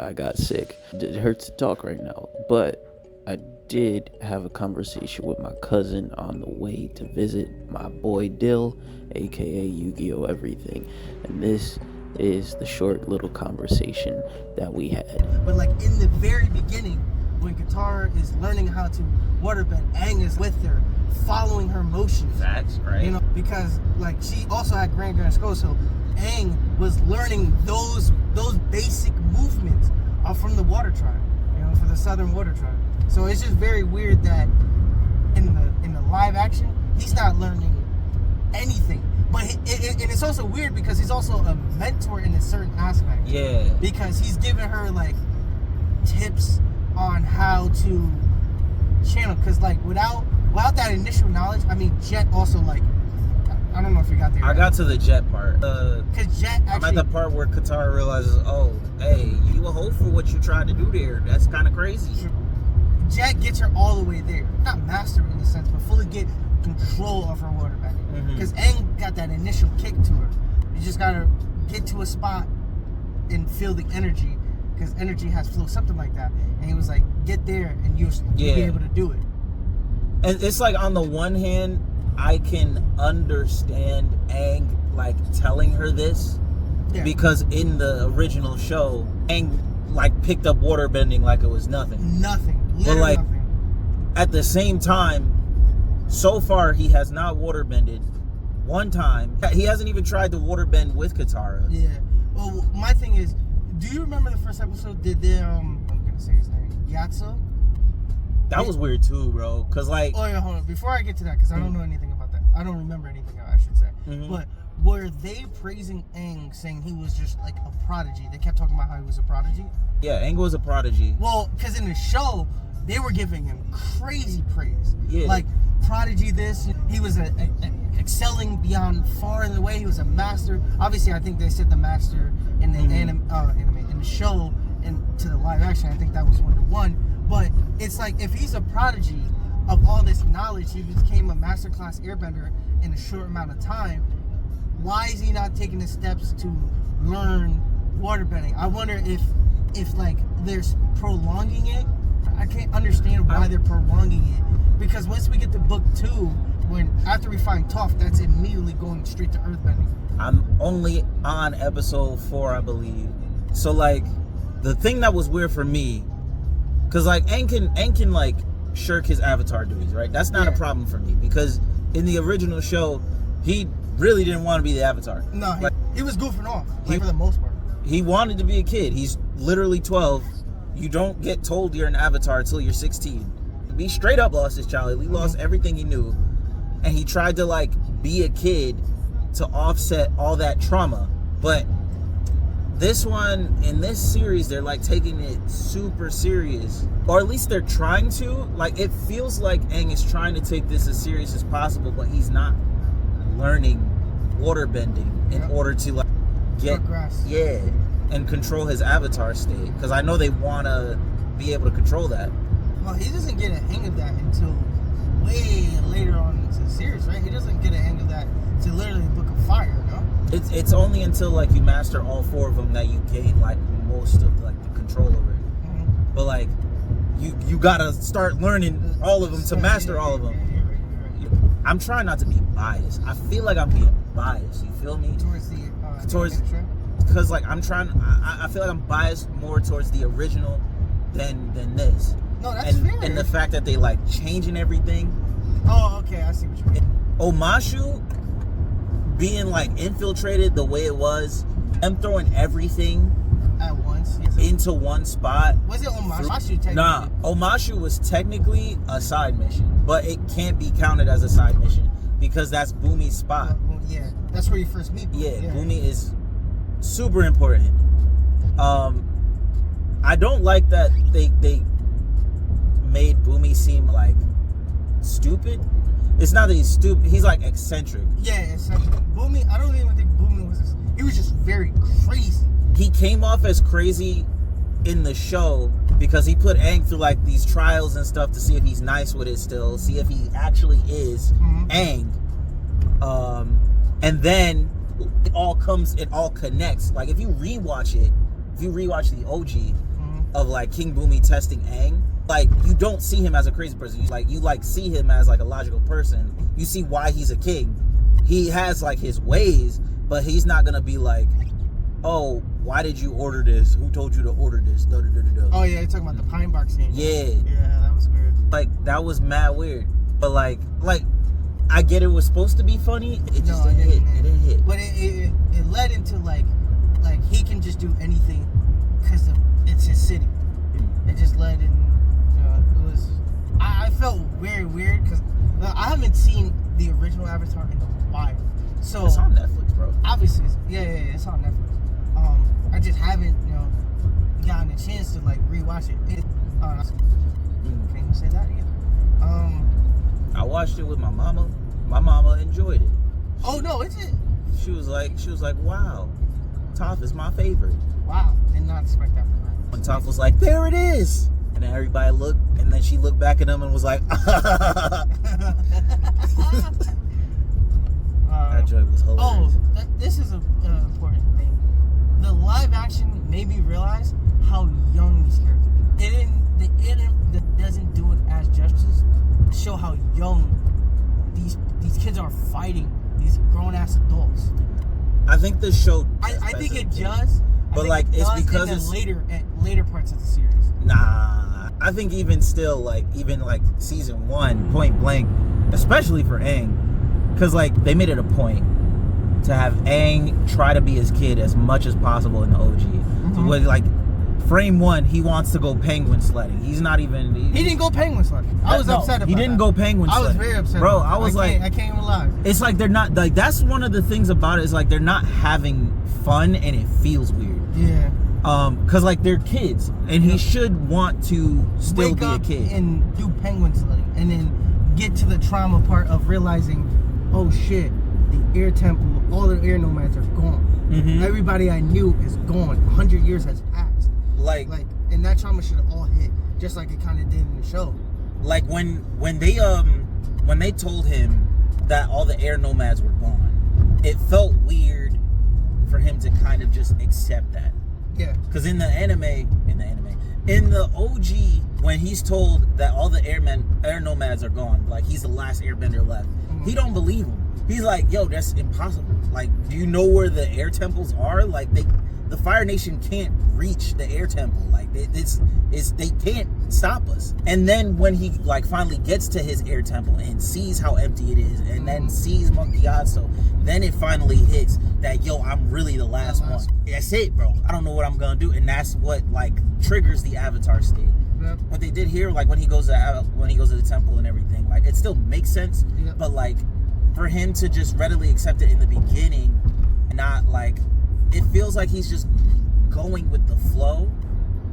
I got sick. It hurts to talk right now, but I did have a conversation with my cousin on the way to visit my boy Dill, aka Yu-Gi-Oh! Everything. And this is the short little conversation that we had. But like in the very beginning, when Katara is learning how to waterbend, Aang is with her, following her motions. Facts, right? You know, because like she also had Grand Skull, so Aang was learning those basic movements from the Water Tribe, you know, for the Southern Water Tribe. So it's just very weird that in the live action, he's not learning anything. But and it's also weird because he's also a mentor in a certain aspect. Yeah. Because he's giving her like tips on how to channel. Because like without that initial knowledge, I mean, Jet also like, I don't know if you got there. I got to the Jet part. Because Jet actually, I'm at the part where Katara realizes, oh, hey, you a hoe for what you tried to do there. That's kind of crazy. Jet gets her all the way there. Not master in a sense, but fully get control of her waterbending. Because Aang got that initial kick to her. You just gotta get to a spot and feel the energy, because energy has flow, something like that. And he was like, get there and you'll be able to do it. And it's like, on the one hand, I can understand Aang like telling her this, because in the original show, Aang like picked up waterbending like it was nothing. But like, nothing. At the same time, so far he has not waterbended one time. He hasn't even tried to waterbend with Katara. Yeah. Well, my thing is, do you remember the first episode? Did they I'm gonna say his name, Yatso? That was weird too, bro. Cause like, oh yeah, hold on. Before I get to that, because I don't know anything about that. I don't remember anything, I should say. But were they praising Aang, saying he was just like a prodigy? They kept talking about how he was a prodigy. Yeah, Aang was a prodigy. Well, because in the show, they were giving him crazy praise. Yeah. Like, prodigy this. He was excelling beyond far and away. He was a master. Obviously, I think they said the master in the in the show, and to the live action, I think that was 1-to-1. But it's like, if he's a prodigy of all this knowledge, he became a masterclass airbender in a short amount of time, why is he not taking the steps to learn waterbending? I wonder if like they're prolonging it. I can't understand why they're prolonging it, because once we get to book 2, after we find Toph, that's immediately going straight to earthbending. I'm only on episode 4, I believe. So like, the thing that was weird for me, because like Aang can like shirk his avatar duties, right? That's not a problem for me, because in the original show, he really didn't want to be the avatar. No, like, he was goofing off, for the most part. He wanted to be a kid. He's literally 12. You don't get told you're an avatar until you're 16. He straight up lost his childhood. He lost everything he knew. And he tried to like be a kid to offset all that trauma. But this one, in this series, they're like taking it super serious. Or at least they're trying to. Like, it feels like Aang is trying to take this as serious as possible, but he's not learning waterbending in order to like get and control his avatar state, because I know they want to be able to control that. Well, he doesn't get a hang of that until way later on into the series, right? He doesn't get a hang of that till literally Book of Fire, no? It's only until like you master all 4 of them that you gain like most of like the control over it. But like, you gotta start learning all of them to master all of them. I'm trying not to be biased. I feel like I'm being biased. You feel me? Towards because like I feel like I'm biased more towards the original than this. No, that's fair. And the fact that they like changing everything. Oh, okay, I see what you mean. Omashu being like infiltrated the way it was, them throwing everything at once into one spot. Was it Omashu technically? Nah, Omashu was technically a side mission, but it can't be counted as a side mission because that's Bumi's spot. Yeah, that's where you first meet. Yeah, Bumi is super important. I don't like that they made Bumi seem like stupid. It's not that he's stupid. He's like eccentric. Yeah, eccentric. Bumi, I don't even think Bumi was. He was just very crazy. He came off as crazy in the show because he put Aang through like these trials and stuff to see if he's nice with it still, see if he actually is Aang. And then it all connects. Like if you rewatch the OG, of like King Boomy testing Aang, like you don't see him as a crazy person. You see him as like a logical person. You see why he's a king. He has like his ways, but he's not gonna be like, oh, why did you order this? Who told you to order this? Oh yeah, you're talking about the pine bark scene. Yeah. Yeah, that was weird. Like that was mad weird. But like I get it was supposed to be funny. It just didn't hit. It didn't hit. But it led into like he can just do anything because it's his city. It just led in. It was. I felt very weird because I haven't seen the original Avatar in a while. So it's on Netflix, bro. Obviously, it's on Netflix. I just haven't gotten a chance to like rewatch it. Can't even say that either. I watched it with my mama. My mama enjoyed it. Oh no, is it? She was like, wow, Toph is my favorite. Wow, did not expect that from her. When Toph was like, there it is, and then everybody looked, and then she looked back at him and was like, that joke was hilarious. Oh, this is an important thing. The live action made me realize how young these characters are. It doesn't do it as justice to show how young these kids are fighting these grown ass adults. I think the show. I think it does. But like it's because at it's later parts of the series. Nah, I think even still, like even like season 1, Point Blank, especially for Aang, because like they made it a point to have Aang try to be his kid as much as possible in the OG. Mm-hmm. So with like frame 1, he wants to go penguin sledding. He's not even. He didn't go penguin sledding. I was upset about that. He didn't go penguin sledding. I was very upset. Bro, I was like, I can't even lie. It's like they're not like that's one of the things about it is like they're not having fun and it feels weird. Yeah. Cause like they're kids and he should want to still wake be up a kid and do penguin sledding and then get to the trauma part of realizing, oh shit, the air temple, all the air nomads are gone. Mm-hmm. Everybody I knew is gone. 100 years has passed. Like, and that trauma should have all hit, just like it kind of did in the show. Like when they told him that all the air nomads were gone, it felt weird for him to kind of just accept that. Yeah. Because in the OG, when he's told that all the air nomads are gone, like he's the last airbender left, he don't believe him. He's like, yo, that's impossible. Like, do you know where the air temples are? Like the Fire Nation can't reach the air temple. Like they can't stop us. And then when he like finally gets to his air temple and sees how empty it is, and then sees Monkey Otso, then it finally hits that yo, I'm really the last one. That's it, bro. I don't know what I'm gonna do, and that's what like triggers the Avatar state. Yep. What they did here, like when he goes to the temple and everything, like it still makes sense. Yep. But like for him to just readily accept it in the beginning, and not like. It feels like he's just going with the flow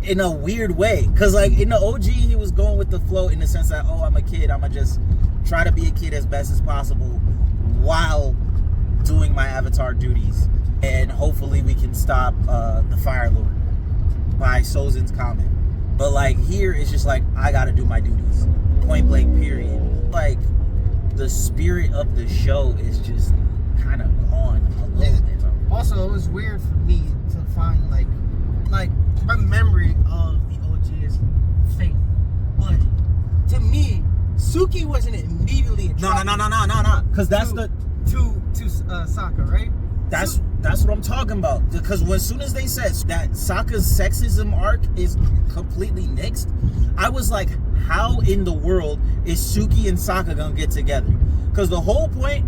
in a weird way. Because, like, in the OG, he was going with the flow in the sense that, oh, I'm a kid. I'm going to just try to be a kid as best as possible while doing my Avatar duties. And hopefully we can stop the Fire Lord by Sozin's comment. But, like, here it's just like, I got to do my duties. Point blank, period. Like, the spirit of the show is just kind of gone a little bit. Also, it was weird for me to find like my memory of the OG is fake, but to me, Suki wasn't immediately attracted. No. Because that's to Sokka, right? That's what I'm talking about. Because as soon as they said that Sokka's sexism arc is completely nixed, I was like, how in the world is Suki and Sokka gonna get together? Because the whole point,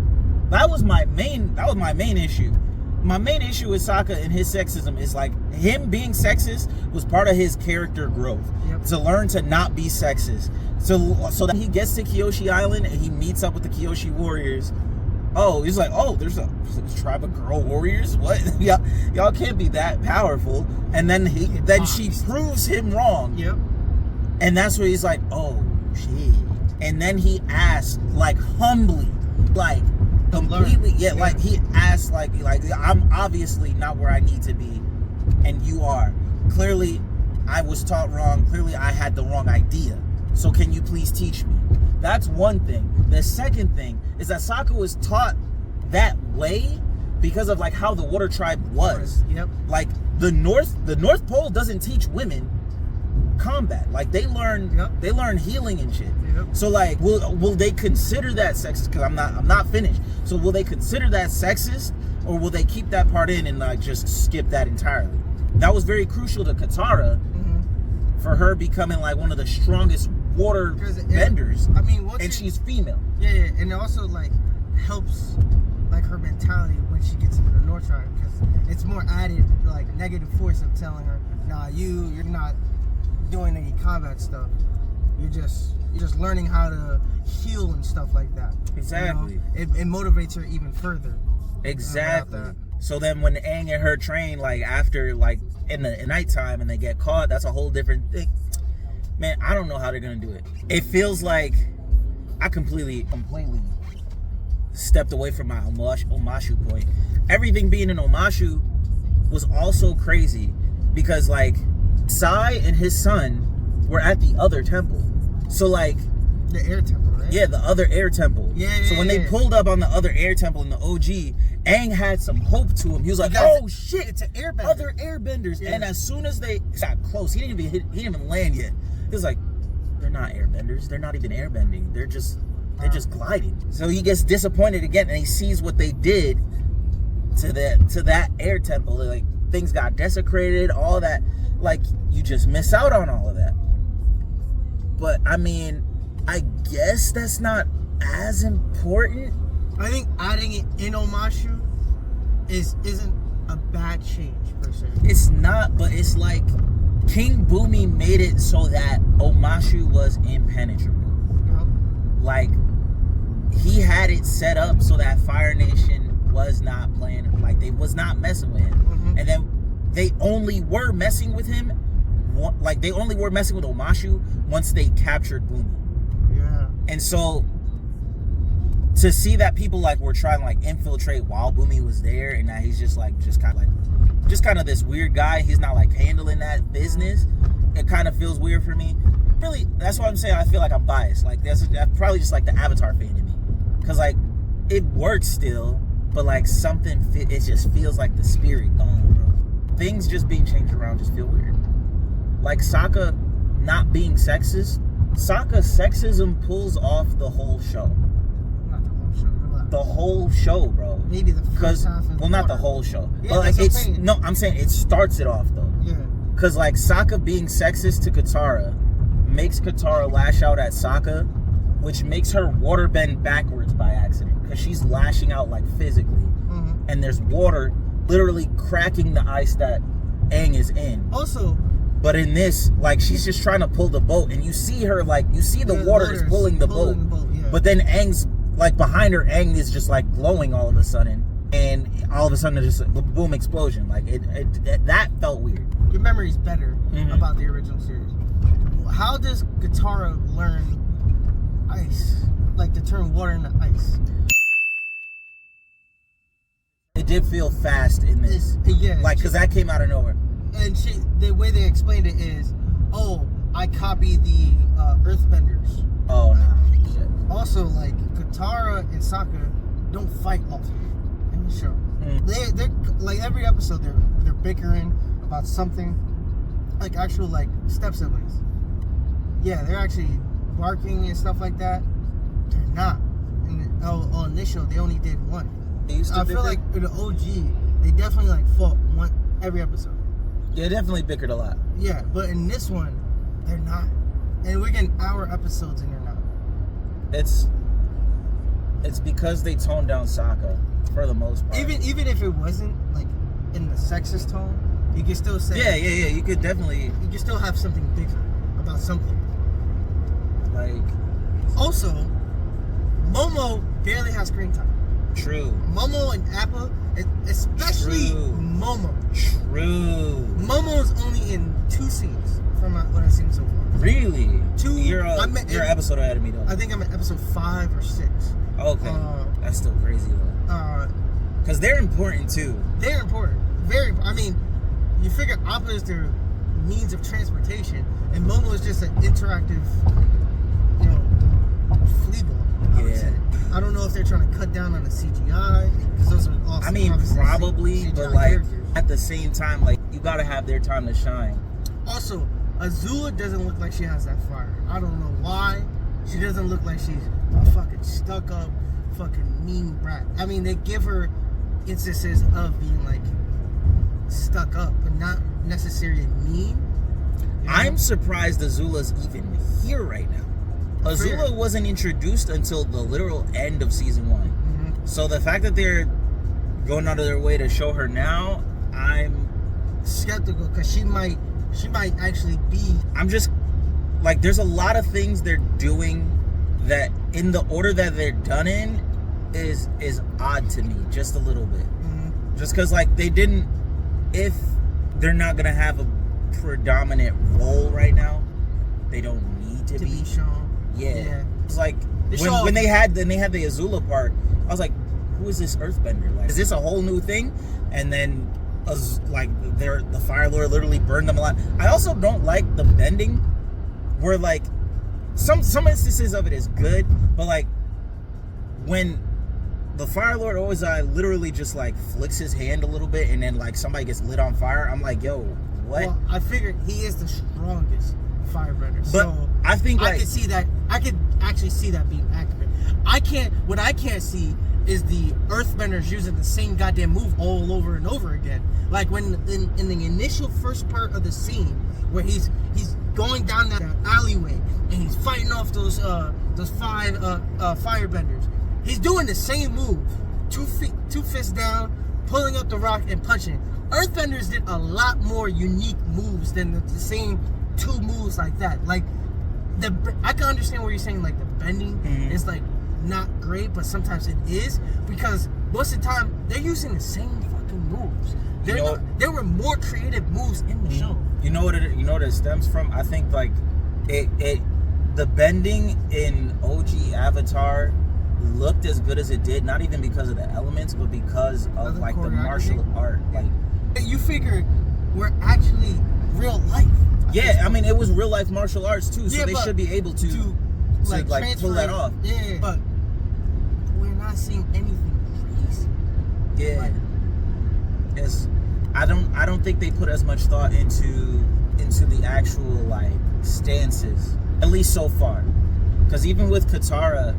that was my main issue. My main issue with Sokka and his sexism is like him being sexist was part of his character growth. Yep. To learn to not be sexist. So that he gets to Kyoshi Island and he meets up with the Kyoshi warriors. Oh, he's like, oh, there's a tribe of girl warriors? What? Y'all can't be that powerful. And then she proves him wrong. Yep. And that's where he's like, oh shit. And then he asks like humbly, like completely, like he asked like I'm obviously not where I need to be, and you are. Clearly I was taught wrong. Clearly I had the wrong idea. So can you please teach me? That's one thing. The second thing is that Sokka was taught that way because of like how the Water Tribe was. Yep. Like the North Pole doesn't teach women combat. Like they learn healing and shit. Yep. So like, will they consider that sexist? Because I'm not finished. So will they consider that sexist, or will they keep that part in and like just skip that entirely? That was very crucial to Katara for her becoming like one of the strongest water benders. I mean, and she's female. Yeah, and it also like helps like her mentality when she gets into the North Tribe, because it's more added like negative force of telling her, nah, you're not doing any combat stuff. You're just learning how to heal and stuff like that. Exactly. You know? It motivates her even further. Exactly. So then when Aang and her train, like after like in the nighttime and they get caught, that's a whole different thing. Man, I don't know how they're gonna do it. It feels like I completely stepped away from my Omashu point. Everything being in Omashu was also crazy because like Sai and his son were at the other temple. So like the air temple, right? Yeah, the other air temple. Yeah. So when they pulled up on the other air temple in the OG, Aang had some hope to him. He was like, "Oh shit, it's an airbender. Other airbenders." Yeah. And as soon as they got close, he didn't even land yet. He was like, "They're not airbenders. They're not even airbending. They're just gliding." So he gets disappointed again, and he sees what they did to that air temple. Like things got desecrated, all that. Like you just miss out on all of that. But I mean, I guess that's not as important. I think adding it in Omashu isn't a bad change per se. It's not, but it's like King Boomy made it so that Omashu was impenetrable. Yep. Like he had it set up so that Fire Nation was not playing, like they was not messing with him. And then they only were messing with him, like they only were messing with Omashu once they captured Boomy. Yeah. And so to see that people like were trying to like infiltrate while Boomy was there, and that he's just kind of this weird guy, he's not like handling that business, it kind of feels weird for me. Really, that's why I'm saying I feel like I'm biased. Like that's probably just like the Avatar fan in me, because like it works still, but like it just feels like the spirit gone, bro. Things just being changed around just feel weird. Like Sokka not being sexist, Sokka's sexism pulls off the whole show. Not the whole show. Relax. The whole show, bro. Maybe the first half of the not the water. whole show. Yeah, But like that's what I'm saying. I'm saying it starts it off though. Yeah. Cause like Sokka being sexist to Katara makes Katara lash out at Sokka, which makes her waterbend backwards by accident. Cause she's lashing out like physically. And there's water literally cracking the ice that Aang is in. Also, but in this, like she's just trying to pull the boat, and you see her like the water is pulling the boat. Yeah. But then Aang's like behind her, Aang is just like glowing all of a sudden, and all of a sudden there's just a boom explosion. Like it that felt weird. Your memory's better about the original series. How does Katara learn ice? Like to turn water into ice? It did feel fast in this. Yeah. Like, because that came out of nowhere. And the way they explained it is, I copied the Earthbenders. Oh, no. Shit. Also, like, Katara and Sokka don't fight often in the show. They're like, every episode, they're bickering about something. Like, actual, like, step siblings. Yeah, they're actually barking and stuff like that. They're not. In this show, they only did one. I feel like in the OG, they definitely like fought every episode. Yeah, definitely bickered a lot. Yeah, but in this one, they're not. And we're getting hour episodes and they're not. It's because they toned down Sokka for the most part. Even if it wasn't like in the sexist tone, you can still say Yeah. You could definitely you can still have something bigger about something. like Also, Momo barely has screen time. true. Momo and Appa, especially True. Momo. True. Momo's only in 2 scenes from what I've seen so far. Really? 2. You're an episode ahead of me though. I think I'm at episode 5 or 6. Okay. That's still crazy though. Because they're important too. They're important. Very. I mean, you figure Appa is their means of transportation, and Momo is just an interactive, flea ball. I would say. I don't know if they're trying to cut down on the CGI because those are awesome. I mean, probably, CGI but like characters. at the same time, like you gotta have their time to shine. Also, Azula doesn't look like she has that fire. I don't know why. She doesn't look like she's a fucking stuck up, fucking mean brat. I mean, they give her instances of being like stuck up, but not necessarily mean. You know? I'm surprised Azula's even here right now. Azula wasn't introduced until the literal end of season 1. Mm-hmm. So the fact that they're going out of their way to show her now, I'm skeptical because she might actually be. I'm just like, there's a lot of things they're doing that in the order that they're done in is odd to me, just a little bit. Mm-hmm. Just because, like, they didn't, if they're not gonna have a predominant role right now, they don't need to be shown. Yeah. It's like The when they had the Azula part, I was like, who is this Earthbender? Like, is this a whole new thing? And then the Fire Lord literally burned them alive. I also don't like the bending, where like some instances of it is good, but like when the Fire Lord Ozai literally just like flicks his hand a little bit and then like somebody gets lit on fire, I'm like, yo, what? Well, I figured he is the strongest firebender, But so I think I could see that. I could actually see that being accurate. What I can't see is the Earthbenders using the same goddamn move all over and over again. Like when in the initial first part of the scene where he's going down that alleyway and he's fighting off those 5 firebenders. He's doing the same move, 2 fists down, pulling up the rock and punching. Earthbenders did a lot more unique moves than the same 2 moves like that. Like I can understand what you're saying. Like the bending is like not great, but sometimes it is, because most of the time they're using the same fucking moves. There were more creative moves in the show. You know what it stems from? I think like the bending in OG Avatar looked as good as it did, not even because of the elements, but because of like the martial art. Like, you figured we're actually real life. Yeah, I mean, it was real life martial arts too, so they should be able to like pull that off. Yeah, but we're not seeing anything crazy. Yeah, like, I don't think they put as much thought into the actual like stances, at least so far. Because even with Katara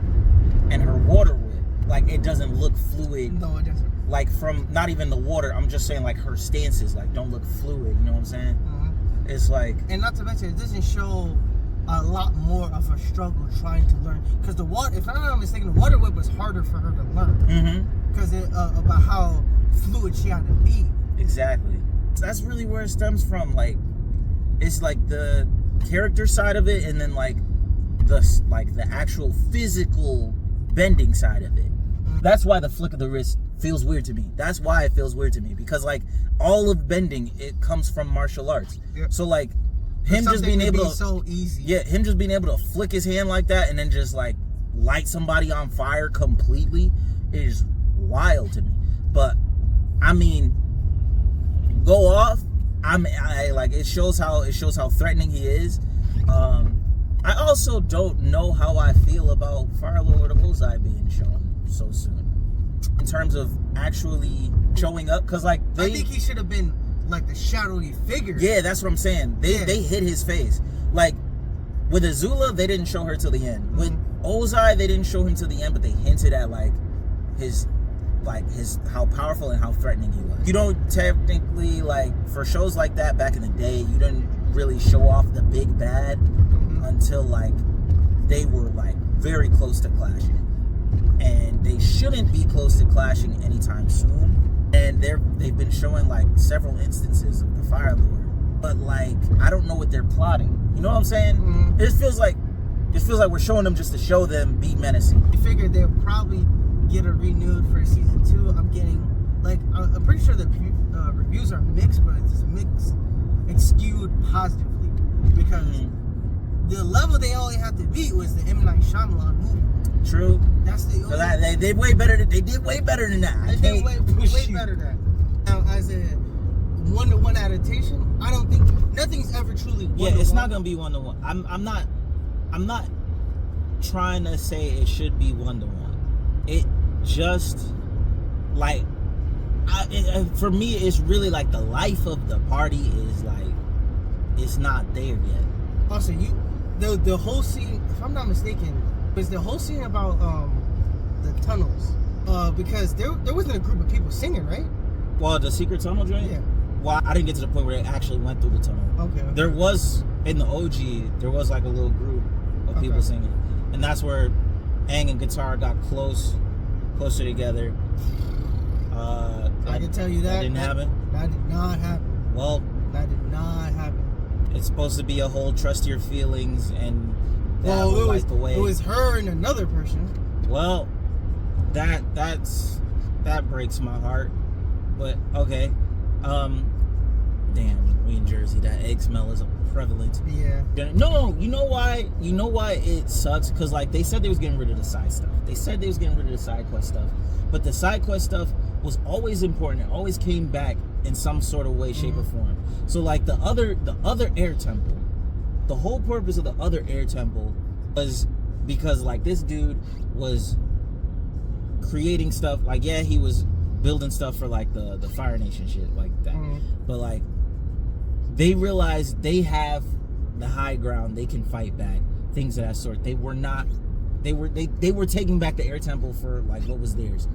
and her water whip, like it doesn't look fluid. No, it doesn't. Like from not even the water, I'm just saying like her stances like don't look fluid. You know what I'm saying? Mm-hmm. It's like, and not to mention, it doesn't show a lot more of a struggle trying to learn. Because the water, if I'm not mistaken, the water whip was harder for her to learn. Because about how fluid she had to be. Exactly. That's really where it stems from. Like, it's like the character side of it, and then like the actual physical bending side of it. That's why the flick of the wrist feels weird to me. That's why it feels weird to me, because like all of bending, it comes from martial arts. Yep. So like him just being able to so easy. Yeah, him just being able to flick his hand like that and then just like light somebody on fire completely is wild to me. But I mean, go off. I like it shows how threatening he is. I also don't know how I feel about Fire Lord Ozai being shown so soon in terms of actually showing up, because like I think he should have been like the shadowy figure. Yeah, that's what I'm saying. They hid his face. Like with Azula, they didn't show her till the end. With Ozai, they didn't show him till the end, but they hinted at his how powerful and how threatening he was. You don't technically, like, for shows like that back in the day, you didn't really show off the big bad until like they were like very close to clashing, and they shouldn't be close to clashing anytime soon. And they've been showing like several instances of the Fire Lord, but like I don't know what they're plotting. You know what I'm saying? It feels like we're showing them just to show them be menacing. You figured they'll probably get a renewed for season 2. I'm pretty sure the reviews are mixed, but it's skewed positively, because the level they only have to beat was the M. Night Shyamalan movie. True. That's the only. They did way better than that. They did way better than that. Now, as a 1-to-1 adaptation, I don't think nothing's ever truly 1-to-1. Yeah, it's not gonna be 1-to-1. I'm not trying to say it should be 1-to-1. It just like for me, it's really like the life of the party it's not there yet. Also, the whole scene, if I'm not mistaken, was the whole scene about the tunnels. Because there wasn't a group of people singing, right? Well, the secret tunnel joint? Yeah. Well, I didn't get to the point where they actually went through the tunnel. Okay. There was, in the OG, there was like a little group of people singing. And that's where Aang and Guitar got closer together. I can tell you that didn't happen. That did not happen. Well, that did not happen. It's supposed to be a whole trust your feelings and that well, will light the way. It was her and another person. Well, that breaks my heart. But okay. Damn, we in Jersey. That egg smell is prevalent. Yeah. No, you know why? You know why it sucks? Because like they said they was getting rid of the side stuff. They said they was getting rid of the side quest stuff. But the side quest stuff was always important. It always came back in some sort of way, shape, or form. So like the other air temple, the whole purpose of the other air temple was because like this dude was creating stuff. Like yeah, he was building stuff for like the Fire Nation shit like that. But like they realized they have the high ground. They can fight back. Things of that sort. They were taking back the air temple for like what was theirs.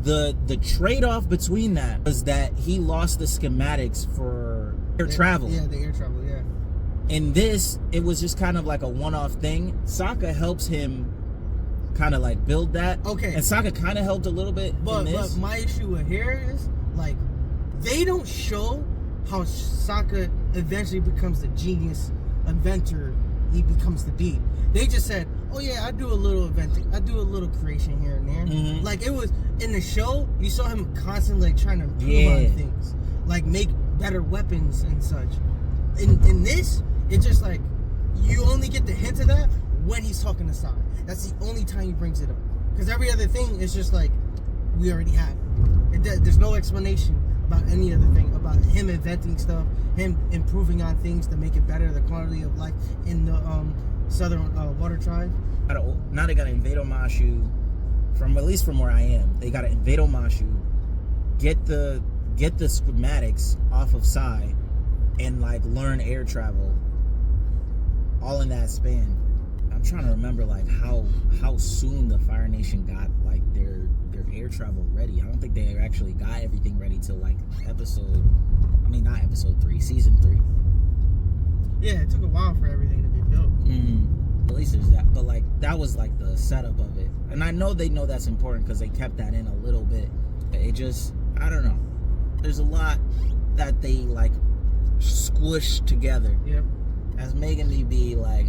The trade-off between that was that he lost the schematics for air travel. Yeah, the air travel, yeah. In this, it was just kind of like a one-off thing. Sokka helps him kind of like build that. Okay. And Sokka kind of helped a little bit in this. But my issue with here is, like, they don't show how Sokka eventually becomes the genius inventor he becomes to be. They just said, oh yeah, I do a little inventing. I do a little creation here and there. Mm-hmm. Like, it was, in the show, you saw him constantly like, trying to improve on things. Like, make better weapons and such. In this, it's just like, you only get the hint of that when he's talking to Sokka. That's the only time he brings it up. Because every other thing is just like, we already had it. There's no explanation about any other thing, about him inventing stuff, him improving on things to make it better, the quality of life in the Southern Water Tribe. Now they got to invade Omashu, at least from where I am. They got to invade Omashu, get the schematics off of Sai, and like learn air travel. All in that span. I'm trying to remember like how soon the Fire Nation got like their air travel ready. I don't think they actually got everything ready till like not episode 3, season 3. Yeah, it took a while for everything to be built. At least there's that. But like that was like the setup of it. And I know they know that's important because they kept that in a little bit. It just, I don't know. There's a lot that they like squished together. Yep. That's making me be like,